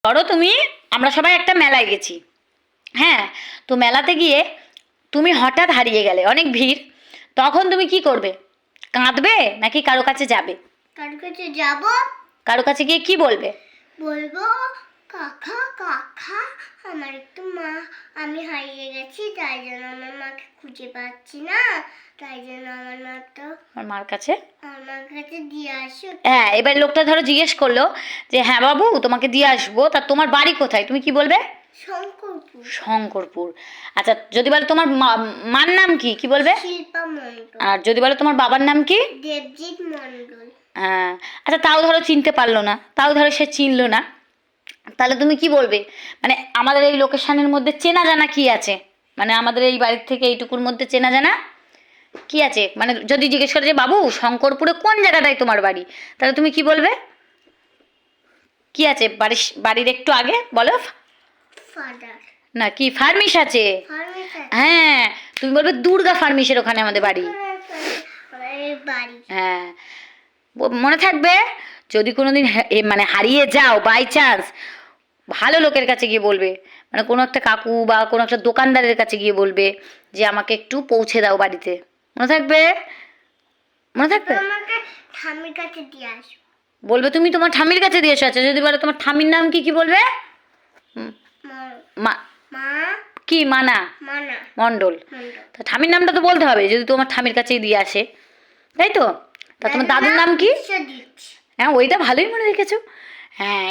ধরো তুমি, আমরা সবাই একটা মেলায় গেছি, হ্যাঁ, তো মেলাতে গিয়ে তুমি হঠাৎ হারিয়ে গেলে, অনেক ভিড়, তখন তুমি কি করবে? কাঁদবে নাকি কারো কাছে যাবে? কার কাছে যাব? কারো কাছে গিয়ে কি বলবে? বলবো, কাকা কাকা আমার একটু মা, আমি হারিয়ে গেছি, তাই জন্য আমার মাকে খুঁজে পাচ্ছি না, তাই জন্য আমার মা তো আমার মার কাছে। আমার কাছে দিয়ে আসো। হ্যাঁ, এবার লোকটা ধরো জিজ্ঞেস করলো যে হ্যাঁ বাবু তোমাকে দিয়ে আসবো, তা তোমার বাড়ি কোথায়? তুমি কি বলবে? শঙ্করপুর। শঙ্করপুর। আচ্ছা, যদি বলে তোমার মার নাম কি, কি বলবে? শিল্পা মণ্ডল। আর যদি বলে তোমার বাবার নাম কি? দেবজিৎ মণ্ডল। হ্যাঁ। আচ্ছা, তাও ধরো চিনতে পারলো না, তাও ধরো সে চিনলো না, তাহলে তুমি কি বলবে? মানে আমাদের এই লোকেশনের মধ্যে চেনা জানা কি আছে? মানে আমাদের এই বাড়ির থেকে এইটুকুর মধ্যে চেনা জানা কি আছে? মানে যদি জিজ্ঞেস করে যে বাবু শঙ্করপুরে কোন জায়গাটায় তোমার বাড়ি, তাহলে তুমি কি বলবে? কি আছে বাড়ির একটু আগে বলো? ফাদার। না, কি ফার্মিস আছে? ফার্মেসি। হ্যাঁ, তুমি বলবে দুর্গা ফার্মিসের ওখানে আমাদের বাড়ি। বাড়ি। হ্যাঁ, মনে থাকবে। যদি কোনোদিন মানে হারিয়ে যাও বাই চান্স, ভালো লোকের কাছে গিয়ে বলবে, মানে কোনো একটা কাকু বা কোনো একটা দোকানদারের কাছে গিয়ে বলবে যে আমাকে একটু পৌঁছে দাও বাড়িতে। মনে থাকবে? মনে থাকবে? আমাকে ঠাম্মির কাছে দিয়ে আসো। বলবে তুমি তোমার ঠাম্মির কাছে দিয়েছো। আচ্ছা, যদি বলে তোমার ঠাম্মির নাম কি, কি বলবে? মা। মা। কি মানা? মানা মণ্ডল। মণ্ডল। তা ঠাম্মির নামটা তো বলতে হবে যদি তোমার ঠাম্মির কাছেই দিয়ে আসে, তাই তো? তা তোমার দাদুর নাম কি? বিশ্বজিৎ। হ্যাঁ, ওইটা ভালোই মনে রেখেছো। হ্যাঁ।